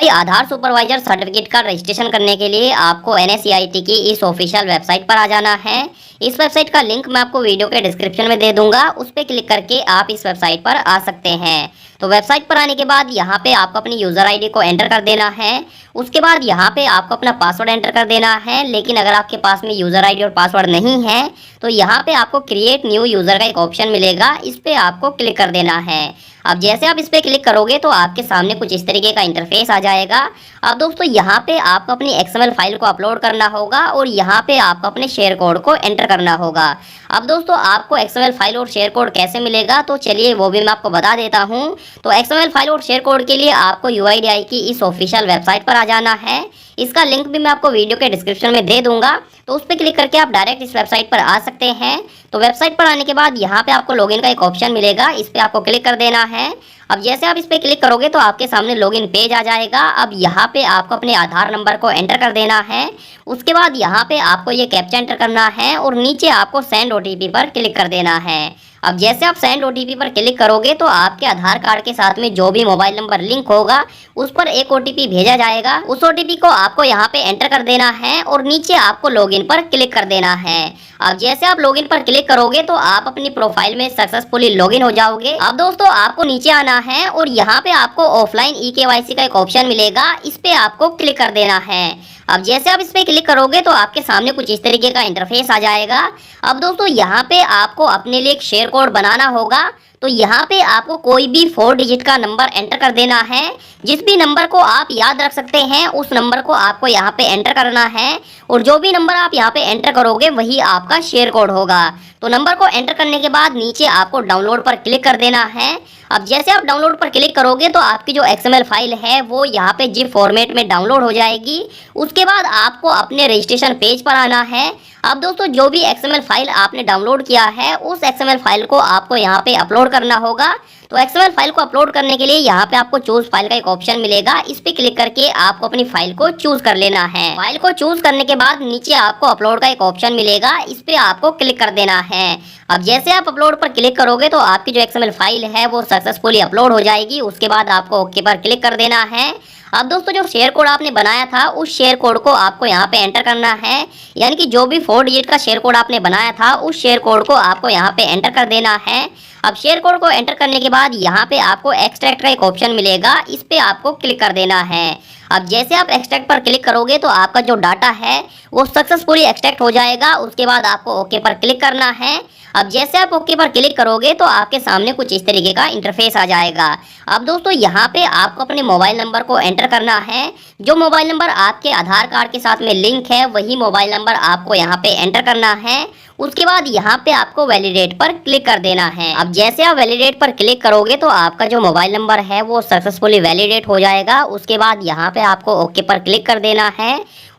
भाई आधार supervisor certificate का registration करने के लिए आपको NSEIT की इस ऑफिशियल वेबसाइट पर आ जाना है। इस वेबसाइट का लिंक मैं आपको वीडियो के डिस्क्रिप्शन में दे दूंगा, उस पर क्लिक करके आप इस वेबसाइट पर आ सकते हैं। तो वेबसाइट पर आने के बाद यहाँ पे आपको अपनी यूज़र आईडी को एंटर कर देना है। उसके बाद यहाँ पे आपको अपना पासवर्ड एंटर कर देना है। लेकिन अगर आपके पास में यूज़र आईडी और पासवर्ड नहीं है तो यहाँ पे आपको क्रिएट न्यू यूज़र का एक ऑप्शन मिलेगा, इस पर आपको क्लिक कर देना है। अब जैसे आप इस पर क्लिक करोगे तो आपके सामने कुछ इस तरीके का इंटरफेस आ जाएगा। अब दोस्तों यहाँ पे आपको अपनी XML फाइल को अपलोड करना होगा और यहाँ पे आपको अपने शेयर कोड को एंटर करना होगा। अब दोस्तों आपको XML फाइल और शेयर कोड कैसे मिलेगा, तो चलिए वो भी मैं आपको बता देता हूँ। तो XML फाइल और शेयर कोड के लिए आपको UIDAI की इस ऑफिशियल वेबसाइट पर आ जाना है। इसका लिंक भी मैं आपको वीडियो के डिस्क्रिप्शन में दे दूंगा, तो उस पर क्लिक करके आप डायरेक्ट इस वेबसाइट पर आ सकते हैं। तो वेबसाइट पर आने के बाद यहाँ पे आपको लॉगिन का एक ऑप्शन मिलेगा, इस पर आपको क्लिक कर देना है। अब जैसे आप इस पर क्लिक करोगे तो आपके सामने लॉगिन पेज आ जाएगा। अब यहाँ पे आपको अपने आधार नंबर को एंटर कर देना है। उसके बाद यहाँ पे आपको ये कैप्चा एंटर करना है और नीचे आपको सेंड OTP पर क्लिक कर देना है। अब जैसे आप सेंड OTP पर क्लिक करोगे तो आपके आधार कार्ड के साथ में जो भी मोबाइल नंबर लिंक होगा उस पर एक OTP भेजा जाएगा। उस OTP को आपको यहाँ पे एंटर कर देना है और नीचे आपको लॉगिन पर क्लिक कर देना है। अब जैसे आप लॉगिन पर क्लिक करोगे तो आप अपनी प्रोफाइल में सक्सेसफुली लॉगिन हो जाओगे। अब दोस्तों आपको नीचे आना है और यहाँ पे आपको ऑफलाइन eKYC का एक ऑप्शन मिलेगा, इस पे आपको क्लिक कर देना है। अब जैसे आप इस पे क्लिक करोगे तो आपके सामने कुछ इस तरीके का इंटरफेस आ जाएगा। अब दोस्तों यहाँ पे आपको अपने लिए एक शेयर कोड बनाना होगा। तो यहाँ पे आपको कोई भी 4 डिजिट का नंबर एंटर कर देना है। जिस भी नंबर को आप याद रख सकते हैं उस नंबर को आपको यहाँ पे एंटर करना है और जो भी नंबर आप यहाँ पे एंटर करोगे वही आपका शेयर कोड होगा। तो नंबर को एंटर करने के बाद नीचे आपको डाउनलोड पर क्लिक कर देना है। अब जैसे आप डाउनलोड पर क्लिक करोगे तो आपकी जो XML फाइल है वो यहाँ पे ZIP फॉर्मेट में डाउनलोड हो जाएगी। उसके बाद आपको अपने रजिस्ट्रेशन पेज पर आना है। अब दोस्तों जो भी XML फाइल आपने डाउनलोड किया है उस XML फाइल को आपको यहाँ पे अपलोड करना होगा। तो XML फाइल को अपलोड करने के लिए यहाँ पे आपको चूज फाइल का एक ऑप्शन मिलेगा, इस पे क्लिक करके आपको अपनी फाइल को चूज कर लेना है। फाइल को चूज करने के बाद नीचे आपको अपलोड का एक ऑप्शन मिलेगा, इस पे आपको क्लिक कर देना है। अब जैसे आप अपलोड पर क्लिक करोगे तो आपकी जो XML फाइल है वो सक्सेसफुली अपलोड हो जाएगी। उसके बाद आपको ओके पर क्लिक कर देना है। अब दोस्तों जो शेयर कोड आपने बनाया था उस शेयर कोड को आपको यहाँ पे एंटर करना है, यानी कि जो भी 4 डिजिट का शेयर कोड आपने बनाया था उस शेयर कोड को आपको यहाँ पे एंटर कर देना है। अब शेयर कोड को एंटर करने के बाद यहाँ पे आपको एक्सट्रैक्ट का एक ऑप्शन मिलेगा, इस पे आपको क्लिक कर देना है। अब जैसे आप एक्सट्रैक्ट पर क्लिक करोगे तो आपका जो डाटा है वो सक्सेसफुली एक्सट्रैक्ट हो जाएगा। उसके बाद आपको ओके पर क्लिक करना है। अब जैसे आप ओके पर क्लिक करोगे तो आपके सामने कुछ इस तरीके का इंटरफेस आ जाएगा। अब दोस्तों यहाँ पे आपको अपने मोबाइल नंबर को एंटर करना है। जो मोबाइल नंबर आपके आधार कार्ड के साथ में लिंक है वही मोबाइल नंबर आपको यहाँ पे एंटर करना है। उसके बाद यहाँ पे आपको वैलिडेट पर क्लिक कर देना है। अब जैसे आप वैलिडेट पर क्लिक करोगे तो आपका जो मोबाइल नंबर है वो सक्सेसफुली वैलिडेट हो जाएगा। उसके बाद यहाँ पे आपको ओके पर क्लिक कर देना है।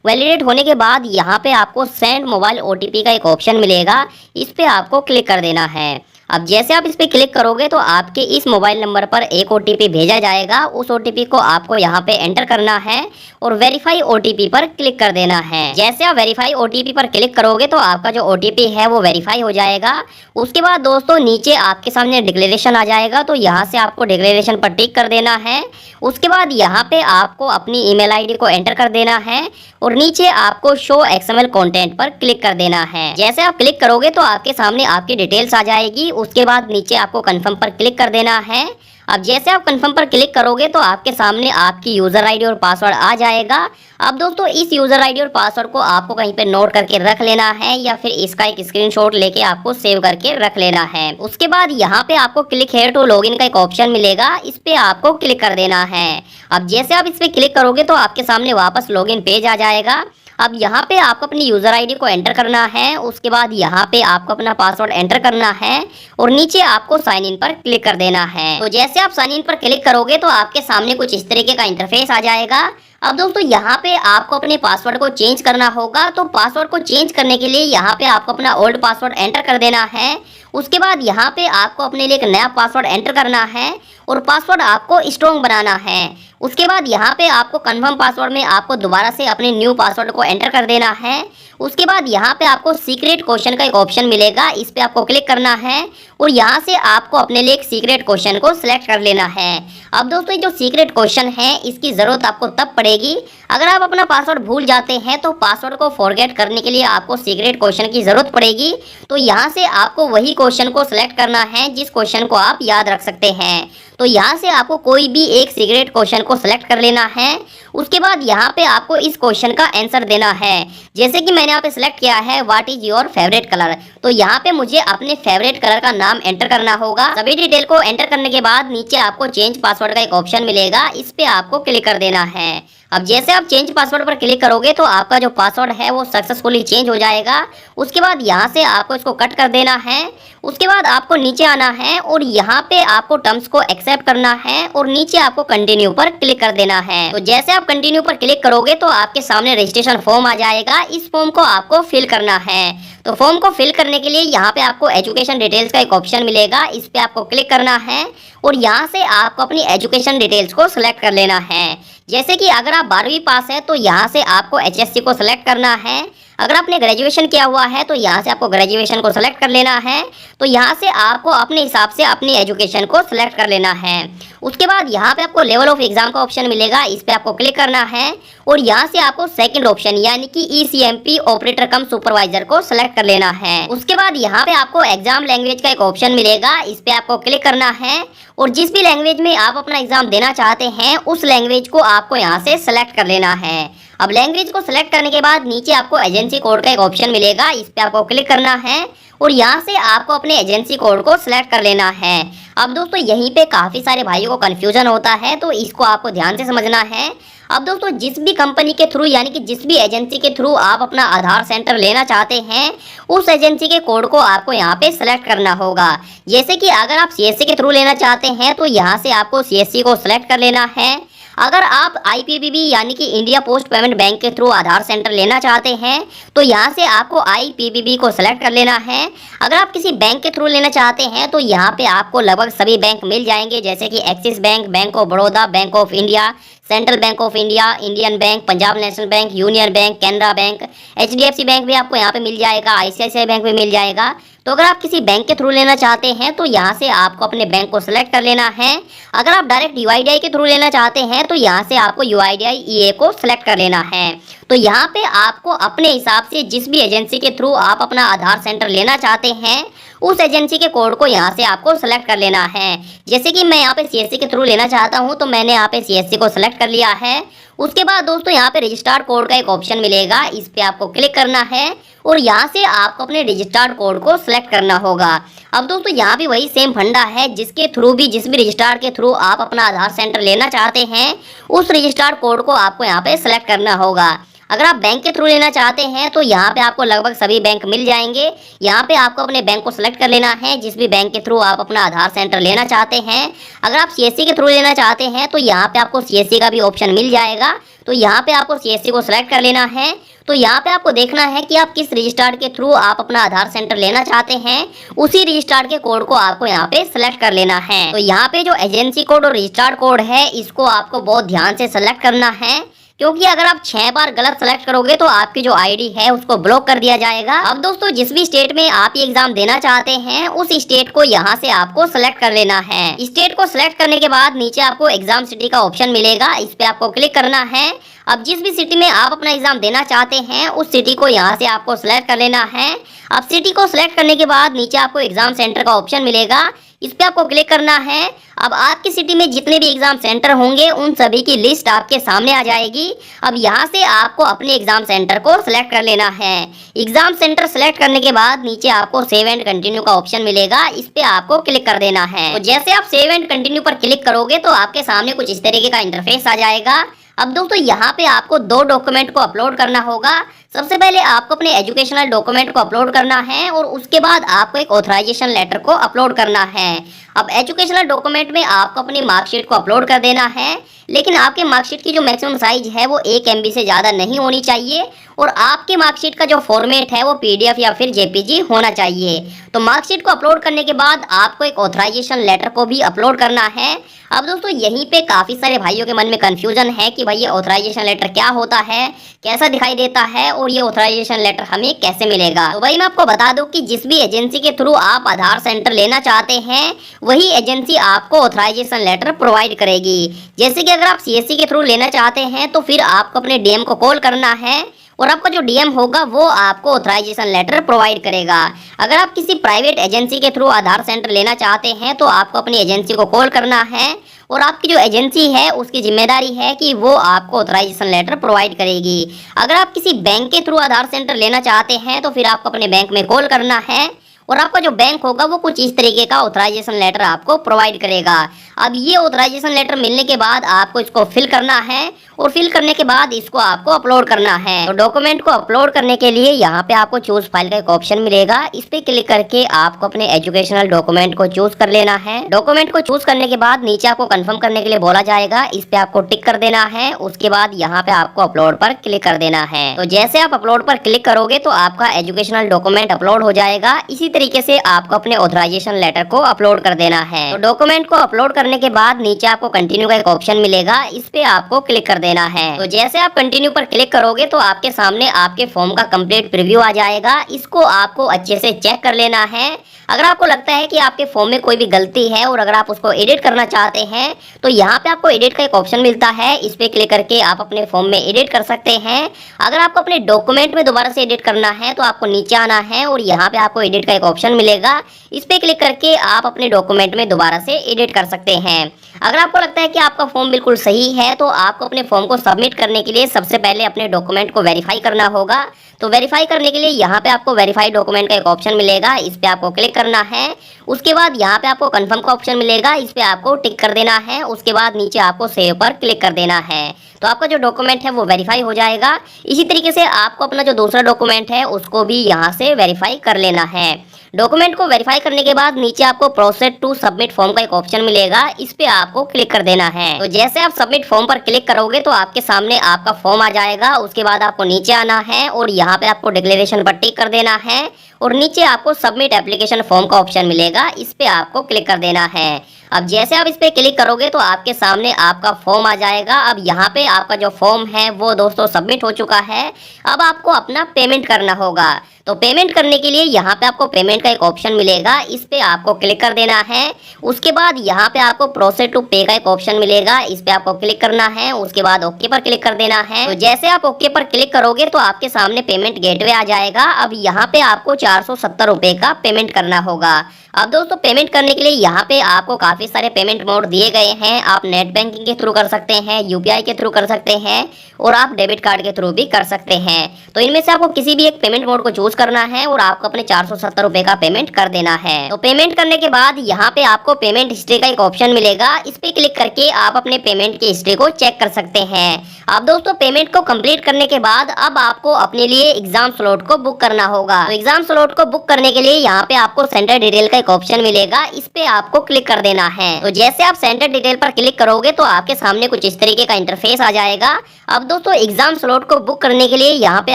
वैलिडेट होने के बाद यहाँ पे आपको सेंड मोबाइल OTP का एक ऑप्शन मिलेगा, इस पे आपको क्लिक कर देना है। अब जैसे आप इस पे क्लिक करोगे तो आपके इस मोबाइल नंबर पर एक OTP भेजा जाएगा। उस OTP को आपको यहाँ पे एंटर करना है और वेरीफाई OTP पर क्लिक कर देना है। जैसे आप वेरीफाई OTP पर क्लिक करोगे तो आपका जो OTP है वो वेरीफाई हो जाएगा। उसके बाद दोस्तों नीचे आपके सामने डिक्लेरेशन आ जाएगा, तो यहाँ से आपको डिक्लेरेशन पर टिक कर देना है। उसके बाद यहाँ पे आपको अपनी ईमेल आईडी को एंटर कर देना है और नीचे आपको शो XML कंटेंट पर क्लिक कर देना है। जैसे आप क्लिक करोगे तो आपके सामने आपकी डिटेल्स आ जाएगी। उसके बाद नीचे आपको कंफर्म पर क्लिक कर देना है। अब जैसे आप कंफर्म पर क्लिक करोगे तो आपके सामने आपकी यूजर आईडी और पासवर्ड आ जाएगा। अब दोस्तों इस यूजर आईडी और पासवर्ड को आपको कहीं पे नोट करके रख लेना है या फिर इसका एक स्क्रीनशॉट लेके आपको सेव करके रख लेना है। उसके बाद यहाँ पे आपको क्लिक हेयर टू लॉगिन का एक ऑप्शन मिलेगा, इस पे आपको क्लिक कर देना है। अब जैसे आप इस पे क्लिक करोगे तो आपके सामने वापस लॉगिन पेज आ जाएगा। अब यहाँ पे आपको अपनी यूजर आईडी को एंटर करना है। उसके बाद यहाँ पे आपको अपना पासवर्ड एंटर करना है और नीचे आपको साइन इन पर क्लिक कर देना है। तो जैसे आप साइन इन पर क्लिक करोगे तो आपके सामने कुछ इस तरीके का इंटरफेस आ जाएगा। अब दोस्तों यहाँ पे आपको अपने पासवर्ड को चेंज करना होगा। तो पासवर्ड को चेंज करने के लिए यहाँ पे आपको अपना ओल्ड पासवर्ड एंटर कर देना है। उसके बाद यहाँ पे आपको अपने लिए एक नया पासवर्ड एंटर करना है और पासवर्ड आपको स्ट्रॉन्ग बनाना है। उसके बाद यहाँ पे आपको कंफर्म पासवर्ड में आपको दोबारा से अपने न्यू पासवर्ड को एंटर कर देना है। उसके बाद यहाँ पे आपको सीक्रेट क्वेश्चन का एक ऑप्शन मिलेगा, इस पे आपको क्लिक करना है और यहाँ से आपको अपने लिए एक सीक्रेट क्वेश्चन को सिलेक्ट कर लेना है। अब दोस्तों, जो सीक्रेट क्वेश्चन है इसकी ज़रूरत आपको तब पड़ेगी अगर आप अपना पासवर्ड भूल जाते हैं, तो पासवर्ड को फॉरगेट करने के लिए आपको सीक्रेट क्वेश्चन की ज़रूरत पड़ेगी। तो यहाँ से आपको वही क्वेश्चन को सिलेक्ट करना है जिस क्वेश्चन को आप याद रख सकते हैं। तो यहाँ से आपको कोई भी एक सीक्रेट क्वेश्चन को सिलेक्ट कर लेना है। उसके बाद यहाँ पे आपको इस क्वेश्चन का आंसर देना है। जैसे कि मैंने यहाँ पे सिलेक्ट किया है what is your favourite colour, तो यहाँ पे मुझे अपने फेवरेट कलर का नाम एंटर करना होगा। सभी डिटेल को एंटर करने के बाद नीचे आपको चेंज पासवर्ड का एक ऑप्शन मिलेगा, इस पे आपको क्लिक कर देना है। अब जैसे आप चेंज पासवर्ड पर क्लिक करोगे तो आपका जो पासवर्ड है वो सक्सेसफुली चेंज हो जाएगा। उसके बाद यहाँ से आपको इसको कट कर देना है। उसके बाद आपको नीचे आना है और यहाँ पे आपको टर्म्स को एक्सेप्ट करना है और नीचे आपको कंटिन्यू पर क्लिक कर देना है। तो जैसे आप कंटिन्यू पर क्लिक करोगे तो आपके सामने रजिस्ट्रेशन फॉर्म आ जाएगा। इस फॉर्म को आपको फिल करना है। तो फॉर्म को फिल करने के लिए यहाँ पे आपको एजुकेशन डिटेल्स का एक ऑप्शन मिलेगा, इस पे आपको क्लिक करना है और यहाँ से आपको अपनी एजुकेशन डिटेल्स को सिलेक्ट कर लेना है। जैसे कि अगर आप 12वीं पास है तो यहाँ से आपको HSC को सिलेक्ट करना है। अगर आपने ग्रेजुएशन किया हुआ है तो यहाँ से आपको ग्रेजुएशन को सिलेक्ट कर लेना है। तो यहाँ से आपको अपने हिसाब से अपनी एजुकेशन को सिलेक्ट कर लेना है। उसके बाद यहाँ पे आपको लेवल ऑफ एग्जाम का ऑप्शन मिलेगा, इस पे आपको क्लिक करना है और यहाँ से आपको सेकंड ऑप्शन यानी कि ECMP ऑपरेटर कम सुपरवाइजर को सिलेक्ट कर लेना है। उसके बाद यहाँ पे आपको एग्जाम लैंग्वेज का एक ऑप्शन मिलेगा, इस पे आपको क्लिक करना है और जिस भी लैंग्वेज में आप अपना एग्जाम देना चाहते हैं उस लैंग्वेज को आपको यहाँ से सिलेक्ट कर लेना है। अब लैंग्वेज को सिलेक्ट करने के बाद नीचे आपको एजेंसी कोड का एक ऑप्शन मिलेगा, इस पे आपको क्लिक करना है और यहाँ से आपको अपने एजेंसी कोड को सिलेक्ट कर लेना है। अब दोस्तों, यहीं पे काफ़ी सारे भाइयों को कन्फ्यूजन होता है, तो इसको आपको ध्यान से समझना है। अब दोस्तों, जिस भी कंपनी के थ्रू यानी कि जिस भी एजेंसी के थ्रू आप अपना आधार सेंटर लेना चाहते हैं उस एजेंसी के कोड को आपको यहाँ पे सिलेक्ट करना होगा। जैसे कि अगर आप CSC के थ्रू लेना चाहते हैं तो यहाँ से आपको CSC को सिलेक्ट कर लेना है। अगर आप IPPB यानी कि इंडिया पोस्ट पेमेंट बैंक के थ्रू आधार सेंटर लेना चाहते हैं तो यहाँ से आपको IPPB को सिलेक्ट कर लेना है। अगर आप किसी बैंक के थ्रू लेना चाहते हैं तो यहाँ पे आपको लगभग सभी बैंक मिल जाएंगे, जैसे कि axis bank, bank of Baroda, bank of India, central bank of India, Indian bank, Punjab national bank, union bank, Canara bank, HDFC bank भी आपको यहाँ पे मिल जाएगा, ICICI बैंक भी मिल जाएगा। तो अगर आप किसी बैंक के थ्रू लेना चाहते हैं तो यहाँ से आपको अपने बैंक को सिलेक्ट कर लेना है। अगर आप डायरेक्ट UIDAI के थ्रू लेना चाहते हैं तो यहाँ से आपको UIDAI EA को सिलेक्ट कर लेना है। तो यहाँ पे आपको अपने हिसाब से जिस भी एजेंसी के थ्रू आप अपना आधार सेंटर लेना चाहते हैं उस एजेंसी के कोड को यहाँ से आपको सिलेक्ट कर लेना है। जैसे कि मैं यहाँ पे CSC के थ्रू लेना चाहता हूँ तो मैंने यहाँ पे CSC को सिलेक्ट कर लिया है। उसके बाद दोस्तों, यहाँ पे रजिस्टर्ड कोड का एक ऑप्शन मिलेगा, इस पे आपको क्लिक करना है और यहाँ से आपको अपने रजिस्टर्ड कोड को सिलेक्ट करना होगा। अब दोस्तों, यहाँ भी वही सेम फंडा है, जिसके थ्रू भी जिस भी रजिस्टर्ड के थ्रू आप अपना आधार सेंटर लेना चाहते हैं उस रजिस्टर्ड कोड को आपको यहाँ पे सिलेक्ट करना होगा। अगर आप बैंक के थ्रू लेना चाहते हैं तो यहाँ पे आपको लगभग सभी बैंक मिल जाएंगे। यहाँ पे आपको अपने बैंक को सिलेक्ट कर लेना है, जिस भी बैंक के थ्रू आप अपना आधार सेंटर लेना चाहते हैं। अगर आप CSC के थ्रू लेना चाहते हैं तो यहाँ पे आपको CSC का भी ऑप्शन मिल जाएगा। तो यहाँ पे आपको CSC को सिलेक्ट कर लेना है। तो यहाँ पे आपको देखना है कि आप किस रजिस्टर्ड के थ्रू आप अपना आधार सेंटर लेना चाहते हैं, उसी रजिस्टर्ड के कोड को आपको यहाँ पे सिलेक्ट कर लेना है। तो यहाँ पे जो एजेंसी कोड और रजिस्टर्ड कोड है इसको आपको बहुत ध्यान से सिलेक्ट करना है, क्योंकि अगर आप 6 बार गलत सेलेक्ट करोगे तो आपकी जो ID है उसको ब्लॉक कर दिया जाएगा। अब दोस्तों, जिस भी स्टेट में आप ये एग्जाम देना चाहते हैं उस स्टेट को यहाँ से आपको सिलेक्ट कर लेना है। स्टेट को सिलेक्ट करने के बाद नीचे आपको एग्जाम सिटी का ऑप्शन मिलेगा, इस पे आपको क्लिक करना है। अब जिस भी सिटी में आप अपना एग्जाम देना चाहते हैं उस सिटी को यहाँ से आपको सिलेक्ट कर लेना है। अब सिटी को सिलेक्ट करने के बाद नीचे आपको एग्जाम सेंटर का ऑप्शन मिलेगा, इस पे आपको क्लिक करना है। अब आपकी सिटी में जितने भी एग्जाम सेंटर होंगे उन सभी की लिस्ट आपके सामने आ जाएगी। अब यहाँ से आपको अपने एग्जाम सेंटर को सिलेक्ट कर लेना है। एग्जाम सेंटर सिलेक्ट करने के बाद नीचे आपको सेव एंड कंटिन्यू का ऑप्शन मिलेगा, इस पे आपको क्लिक कर देना है। तो जैसे आप सेव एंड कंटिन्यू पर क्लिक करोगे तो आपके सामने कुछ इस तरीके का इंटरफेस आ जाएगा। अब दोस्तों, यहाँ पे आपको 2 डॉक्यूमेंट को अपलोड करना होगा। सबसे पहले आपको अपने एजुकेशनल डॉक्यूमेंट को अपलोड करना है और उसके बाद आपको एक ऑथराइजेशन लेटर को अपलोड करना है। अब एजुकेशनल डॉक्यूमेंट में आपको अपनी मार्कशीट को अपलोड कर देना है, लेकिन आपके मार्कशीट की जो मैक्सिमम साइज है वो 1 MB से ज़्यादा नहीं होनी चाहिए और आपके मार्कशीट का जो फॉर्मेट है वो PDF या फिर JPG होना चाहिए। तो मार्कशीट को अपलोड करने के बाद आपको एक ऑथराइजेशन लेटर को भी अपलोड करना है। अब दोस्तों यहीं पे काफी सारे भाइयों के मन में कंफ्यूजन है कि भाई ये ऑथराइजेशन लेटर क्या होता है, कैसा दिखाई देता है और ये ऑथराइजेशन लेटर हमें कैसे मिलेगा। तो भाई मैं आपको बता दूं कि जिस भी एजेंसी के थ्रू आप आधार सेंटर लेना चाहते हैं वही एजेंसी आपको ऑथराइजेशन लेटर प्रोवाइड करेगी। जैसे कि अगर आप CSC के थ्रू लेना चाहते हैं तो फिर आपको अपने DM को कॉल करना है और आपका जो DM होगा वो आपको ऑथराइजेशन लेटर प्रोवाइड करेगा। अगर आप किसी प्राइवेट एजेंसी के थ्रू आधार सेंटर लेना चाहते हैं तो आपको अपनी एजेंसी को कॉल करना है और आपकी जो एजेंसी है उसकी जिम्मेदारी है कि वो आपको ऑथराइजेशन लेटर प्रोवाइड करेगी। अगर आप किसी बैंक के थ्रू आधार सेंटर लेना चाहते हैं तो फिर आपको अपने बैंक में कॉल करना है और आपका जो बैंक होगा वो कुछ इस तरीके का ऑथराइजेशन लेटर आपको प्रोवाइड करेगा। अब ये ऑथराइजेशन लेटर मिलने के बाद आपको इसको फिल करना है और फिल करने के बाद इसको आपको अपलोड करना है। तो डॉक्यूमेंट को अपलोड करने के लिए यहाँ पे आपको चूज फाइल का एक ऑप्शन मिलेगा, इस पे क्लिक करके आपको अपने एजुकेशनल डॉक्यूमेंट को चूज कर लेना है। डॉक्यूमेंट को चूज करने के बाद नीचे आपको कंफर्म करने के लिए बोला जाएगा, इस पे आपको टिक कर देना है। उसके बाद यहाँ पे आपको अपलोड पर क्लिक कर देना है। तो जैसे आप अपलोड पर क्लिक करोगे तो आपका एजुकेशनल डॉक्यूमेंट अपलोड हो जाएगा। इसी तरीके से आपको अपने ऑथराइजेशन लेटर को अपलोड कर देना है। तो डॉक्यूमेंट को अपलोड करने के बाद नीचे आपको कंटिन्यू का एक ऑप्शन मिलेगा, इस पे आपको क्लिक कर देना है। तो जैसे आप कंटिन्यू पर क्लिक करोगे तो आपके सामने आपके फॉर्म का कंप्लीट प्रीव्यू आ जाएगा। इसको आपको अच्छे से चेक कर लेना है। अगर आपको लगता है कि आपके फॉर्म में कोई भी गलती है और अगर आप उसको एडिट करना चाहते हैं तो यहाँ पे आपको एडिट का एक ऑप्शन मिलता है, इस पे क्लिक करके आप अपने फॉर्म में एडिट कर सकते हैं। अगर आपको अपने डॉक्यूमेंट में दोबारा से एडिट करना है तो आपको नीचे आना है और यहाँ पे आपको एडिट का एक ऑप्शन मिलेगा, इस पे क्लिक करके आप अपने डॉक्यूमेंट में दोबारा से एडिट कर सकते हैं। अगर आपको लगता है कि आपका फॉर्म बिल्कुल सही है तो आपको अपने फॉर्म को सबमिट करने के लिए सबसे पहले अपने डॉक्यूमेंट को वेरीफाई करना होगा। तो वेरीफाई करने के लिए यहाँ पे आपको वेरीफाई डॉक्यूमेंट का एक ऑप्शन मिलेगा, इस पे आपको क्लिक करना है। उसके बाद यहाँ पे आपको कंफर्म का ऑप्शन मिलेगा, इस पे आपको टिक कर देना है। उसके बाद नीचे आपको सेव पर क्लिक कर देना है। तो आपका जो डॉक्यूमेंट है वो वेरीफाई हो जाएगा। इसी तरीके से आपको अपना जो दूसरा डॉक्यूमेंट है उसको भी यहाँ से वेरीफाई कर लेना है। डॉक्यूमेंट को वेरीफाई करने के बाद नीचे आपको प्रोसेस टू सबमिट फॉर्म का एक ऑप्शन मिलेगा, इस पे आपको क्लिक कर देना है। तो जैसे आप सबमिट फॉर्म पर क्लिक करोगे तो आपके सामने आपका फॉर्म आ जाएगा। उसके बाद आपको नीचे आना है और यहाँ पे आपको डिक्लेरेशन पर टिक कर देना है और नीचे आपको सबमिट एप्लीकेशन फॉर्म का ऑप्शन मिलेगा, इस पे आपको क्लिक कर देना है। अब जैसे आप इस पे क्लिक करोगे तो आपके सामने आपका फॉर्म आ जाएगा। अब यहाँ पे आपका जो फॉर्म है वो दोस्तों सबमिट हो चुका है। अब आपको अपना पेमेंट करना होगा। तो पेमेंट करने के लिए यहाँ पे आपको पेमेंट का एक ऑप्शन मिलेगा, इस पे आपको क्लिक कर देना है। उसके बाद यहाँ पे आपको प्रोसेस टू पे का एक ऑप्शन मिलेगा, इस पे आपको क्लिक करना है। उसके बाद ओके पर क्लिक कर देना है। तो जैसे आप ओके पर क्लिक करोगे तो आपके सामने पेमेंट गेटवे आ जाएगा। अब यहाँ पे आपको 470 रुपए का पेमेंट करना होगा। अब दोस्तों पेमेंट करने के लिए यहाँ पे आपको काफी सारे पेमेंट मोड दिए गए हैं। आप नेट बैंकिंग के थ्रू कर सकते हैं, UPI के थ्रू कर सकते हैं और आप डेबिट कार्ड के थ्रू भी कर सकते हैं। तो इनमें से आपको किसी भी एक पेमेंट मोड को चूज करना है और आपको अपने 470 रुपए का पेमेंट कर देना है। तो पेमेंट करने के बाद यहाँ पे आपको पेमेंट हिस्ट्री का एक ऑप्शन मिलेगा, इस पे क्लिक करके आप अपने पेमेंट की हिस्ट्री को चेक कर सकते हैं। अब दोस्तों पेमेंट को कंप्लीट करने के बाद अब आपको अपने लिए एग्जाम स्लॉट को बुक करना होगा। तो एग्जाम स्लॉट को बुक करने के लिए यहाँ पे आपको सेंटर डिटेल का एक ऑप्शन मिलेगा, इस पे आपको क्लिक कर देना है। तो जैसे आप सेंटर डिटेल पर क्लिक करोगे तो आपके सामने कुछ इस तरीके का इंटरफेस आ जाएगा। अब दोस्तों एग्जाम स्लॉट को बुक करने के लिए यहाँ पे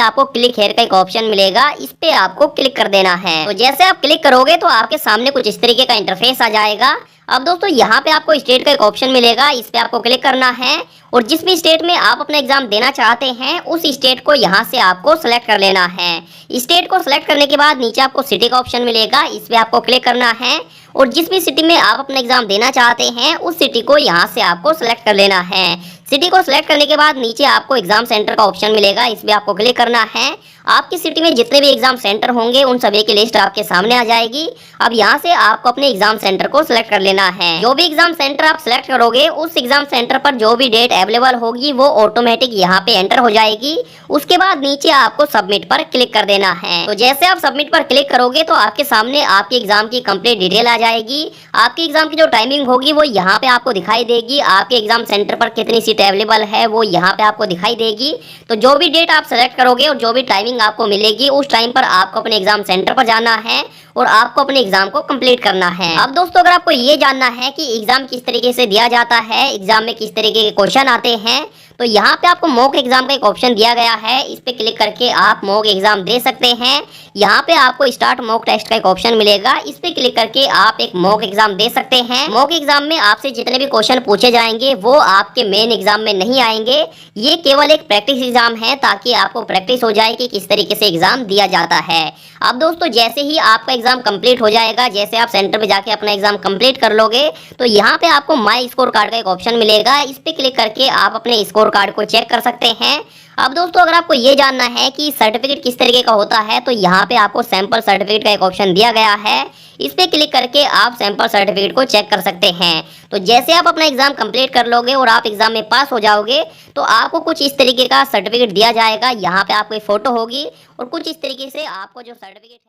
आपको क्लिक हेयर का एक ऑप्शन मिलेगा, इस पे आपको क्लिक कर देना है। तो जैसे आप क्लिक करोगे तो आपके सामने कुछ इस तरीके का इंटरफेस आ जाएगा। अब दोस्तों यहाँ पे आपको स्टेट का एक ऑप्शन मिलेगा, इस पे आपको क्लिक करना है और जिस भी स्टेट में आप अपना एग्जाम देना चाहते हैं उस स्टेट को यहाँ से आपको सेलेक्ट कर लेना है। स्टेट को सेलेक्ट करने के बाद नीचे आपको सिटी का ऑप्शन मिलेगा, इस पे आपको क्लिक करना है और जिस भी सिटी में आप अपना एग्जाम देना चाहते हैं उस सिटी को यहाँ से आपको सेलेक्ट कर लेना है। सिटी को सिलेक्ट करने के बाद नीचे आपको एग्जाम सेंटर का ऑप्शन मिलेगा, इस पे आपको क्लिक करना है। आपकी सिटी में जितने भी एग्जाम सेंटर होंगे उन सभी की लिस्ट आपके सामने आ जाएगी। अब यहाँ से आपको अपने एग्जाम सेंटर को सिलेक्ट कर लेना है। जो भी एग्जाम सेंटर आप सिलेक्ट करोगे उस एग्जाम सेंटर पर जो भी डेट अवेलेबल होगी वो ऑटोमेटिक यहाँ पे एंटर हो जाएगी। उसके बाद नीचे आपको सबमिट पर क्लिक कर देना है। तो जैसे आप सबमिट पर क्लिक करोगे तो आपके सामने आपके एग्जाम की कंप्लीट डिटेल आ जाएगी। आपके एग्जाम की जो टाइमिंग होगी वो यहाँ पे आपको दिखाई देगी। आपके एग्जाम सेंटर पर कितनी सीट अवेलेबल है वो यहाँ पे आपको दिखाई देगी। तो जो भी डेट आप सेलेक्ट करोगे और जो भी टाइमिंग आपको मिलेगी उस टाइम पर आपको अपने एग्जाम सेंटर पर जाना है और आपको अपने एग्जाम को कंप्लीट करना है। अब दोस्तों अगर आपको ये जानना है कि एग्जाम किस तरीके से दिया जाता है, एग्जाम में किस तरीके के क्वेश्चन आते हैं, तो यहाँ पे आपको मॉक एग्जाम का एक ऑप्शन दिया गया है, इस पे क्लिक करके आप मॉक एग्जाम दे सकते हैं। यहाँ पे आपको स्टार्ट मॉक टेस्ट का एक ऑप्शन मिलेगा, इस पे क्लिक करके आप एक मॉक एग्जाम दे सकते हैं। मॉक एग्जाम में आपसे जितने भी क्वेश्चन पूछे जाएंगे वो आपके मेन एग्जाम में नहीं आएंगे, ये केवल एक प्रैक्टिस एग्जाम है ताकि आपको प्रैक्टिस हो जाए कि किस तरीके से एग्जाम दिया जाता है। अब दोस्तों जैसे ही आपका एग्जाम कंप्लीट हो जाएगा, जैसे आप सेंटर पे जाके अपना एग्जाम कंप्लीट कर लोगे, तो यहाँ पे आपको माई स्कोर कार्ड का एक ऑप्शन मिलेगा, इस पे क्लिक करके आप अपने स्कोर कार्ड को चेक कर सकते हैं। अब दोस्तों अगर आपको ये जानना है कि सर्टिफिकेट किस तरीके का होता है, तो यहाँ पे आपको सैंपल सर्टिफिकेट का एक ऑप्शन दिया गया है, इस पे क्लिक करके आप सैंपल सर्टिफिकेट को चेक कर सकते हैं। तो जैसे आप अपना एग्जाम कंप्लीट कर लोगे और आप एग्जाम में पास हो जाओगे, तो आपको कुछ इस तरीके का सर्टिफिकेट दिया जाएगा। यहाँ पे आपकी फोटो होगी और कुछ इस तरीके से आपको जो सर्टिफिकेट